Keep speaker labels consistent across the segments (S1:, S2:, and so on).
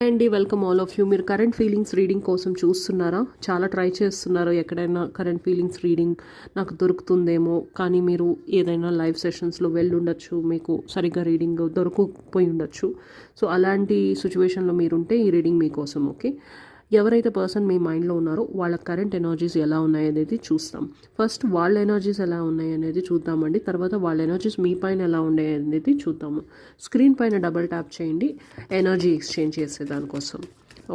S1: అండి welcome all of you. మీరు current feelings reading కోసం చూస్తున్నారా? చాలా ట్రై చేస్తున్నారు ఎక్కడైనా కరెంట్ ఫీలింగ్స్ రీడింగ్ నాకు దొరుకుతుందేమో, కానీ మీరు ఏదైనా లైవ్ సెషన్స్లో వెళ్ళి ఉండొచ్చు, మీకు సరిగ్గా రీడింగ్ దొరకకపోయి ఉండొచ్చు. సో అలాంటి సిచ్యువేషన్లో మీరుంటే ఈ రీడింగ్ మీకోసం. ఓకే, ఎవరైతే పర్సన్ మీ మైండ్లో ఉన్నారో వాళ్ళ కరెంట్ ఎనర్జీస్ ఎలా ఉన్నాయి అనేది చూస్తాం. ఫస్ట్ వాళ్ళ ఎనర్జీస్ ఎలా ఉన్నాయి అనేది చూద్దామండి. తర్వాత వాళ్ళ ఎనర్జీస్ మీ పైన ఎలా ఉన్నాయి అనేది చూద్దాము. స్క్రీన్ పైన డబల్ ట్యాప్ చేయండి ఎనర్జీ ఎక్స్చేంజ్ చేసే దానికోసం.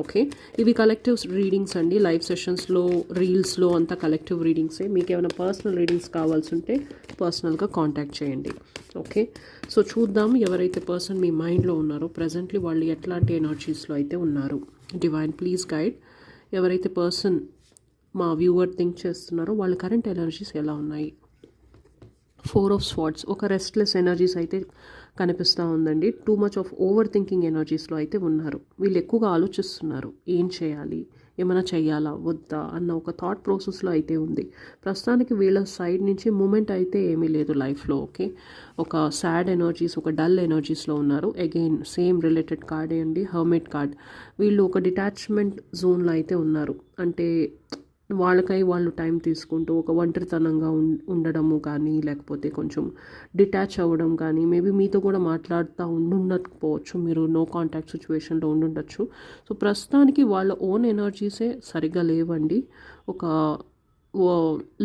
S1: ఓకే, ఇవి కలెక్టివ్ రీడింగ్స్ అండి. లైవ్ సెషన్స్లో, రీల్స్లో అంతా కలెక్టివ్ రీడింగ్సే. మీకు ఏమైనా పర్సనల్ రీడింగ్స్ కావాల్సి ఉంటే పర్సనల్గా కాంటాక్ట్ చేయండి. ఓకే, సో చూద్దాం ఎవరైతే పర్సన్ మీ మైండ్లో ఉన్నారో ప్రజెంట్లీ వాళ్ళు ఎట్లాంటి ఎనర్జీస్లో అయితే ఉన్నారు. Divine please guide. ఎవరైతే పర్సన్ మా వ్యూవర్ థింక్ చేస్తున్నారో వాళ్ళ కరెంట్ ఎనర్జీస్ ఎలా ఉన్నాయి. 4 ఆఫ్ స్వార్డ్స్, ఒక రెస్ట్లెస్ ఎనర్జీస్ అయితే కనిపిస్తూ ఉందండి. Too much of over thinking ఎనర్జీస్లో అయితే ఉన్నారు. వీళ్ళు ఎక్కువగా ఆలోచిస్తున్నారు, ఏం చేయాలి, ఏమైనా చెయ్యాలా వద్దా అన్న ఒక థాట్ ప్రాసెస్లో అయితే ఉంది. ప్రస్తుతానికి వీళ్ళ సైడ్ నుంచి మూమెంట్ అయితే ఏమీ లేదు లైఫ్లో. ఓకే, ఒక సాడ్ ఎనర్జీస్, ఒక డల్ ఎనర్జీస్లో ఉన్నారు. అగైన్ సేమ్ రిలేటెడ్ కార్డే అండి, హర్మిట్ కార్డ్. వీళ్ళు ఒక డిటాచ్మెంట్ జోన్లో అయితే ఉన్నారు. అంటే వాళ్ళకై వాళ్ళు టైం తీసుకుంటూ ఒక ఒంటరితనంగా ఉండడము కానీ, లేకపోతే కొంచెం డిటాచ్ అవ్వడం కానీ, మేబీ మీతో కూడా మాట్లాడుతూ ఉండుండకపోవచ్చు, మీరు నో కాంటాక్ట్ సిచ్యువేషన్లో ఉండుండొచ్చు. సో ప్రస్తుతానికి వాళ్ళ ఓన్ ఎనర్జీసే సరిగ్గా లేవండి. ఒక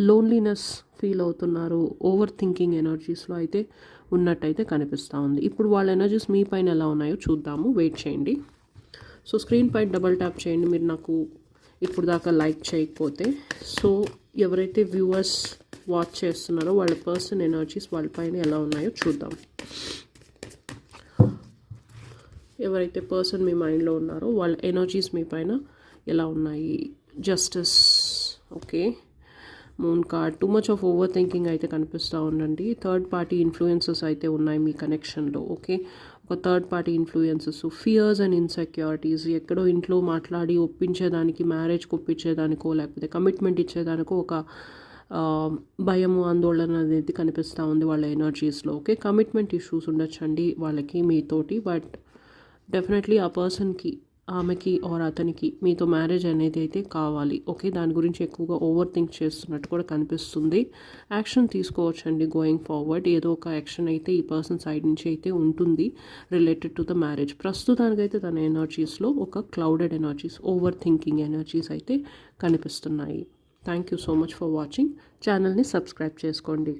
S1: లోన్లీనెస్ ఫీల్ అవుతున్నారు, ఓవర్ థింకింగ్ ఎనర్జీస్లో అయితే ఉన్నట్టయితే కనిపిస్తూ ఉంది. ఇప్పుడు వాళ్ళ ఎనర్జీస్ మీ పైన ఎలా ఉన్నాయో చూద్దాము. వెయిట్ చేయండి. సో స్క్రీన్ పైన డబల్ ట్యాప్ చేయండి మీరు నాకు ఇప్పుడు దాకా లైక్ చేయకపోతే. సో ఎవరైతే వ్యూవర్స్ వాచ్ చేస్తున్నారో వాళ్ళ పర్సన్ ఎనర్జీస్ వాళ్ళ పైన ఎలా ఉన్నాయో చూద్దాం. ఎవరైతే పర్సన్ మీ మైండ్లో ఉన్నారో వాళ్ళ ఎనర్జీస్ మీ పైన ఎలా ఉన్నాయి. Justice, okay, moon card. Two much of over thinking అయితే కనిపిస్తూ ఉండండి. థర్డ్ పార్టీ ఇన్ఫ్లుయెన్సెస్ అయితే ఉన్నాయి మీ కనెక్షన్లో. ఓకే, ఒక third party influences, fears and insecurities. ఎక్కడో ఇంట్లో మాట్లాడి ఒప్పించేదానికి, మ్యారేజ్కి ఒప్పించేదానికో లేకపోతే కమిట్మెంట్ ఇచ్చేదానికో ఒక భయము, ఆందోళన అనేది కనిపిస్తూ ఉంది వాళ్ళ ఎనర్జీస్లో. ఓకే, కమిట్మెంట్ ఇష్యూస్ ఉండొచ్చండి వాళ్ళకి మీతోటి, బట్ డెఫినెట్లీ ఆ పర్సన్కి, ఆమెకి ఆర్ అతనికి మీతో మ్యారేజ్ అనేది అయితే కావాలి. ఓకే, దాని గురించి ఎక్కువగా ఓవర్ థింక్ చేస్తున్నట్టు కూడా కనిపిస్తుంది. యాక్షన్ తీసుకోవచ్చండి గోయింగ్ ఫార్వర్డ్. ఏదో ఒక యాక్షన్ అయితే ఈ పర్సన్ సైడ్ నుంచి అయితే ఉంటుంది రిలేటెడ్ టు ద మ్యారేజ్. ప్రస్తుతానికైతే తన ఎనర్జీస్లో ఒక clouded energies, over thinking energies అయితే కనిపిస్తున్నాయి. Thank you so much for watching. ఛానల్ని సబ్స్క్రైబ్ చేసుకోండి.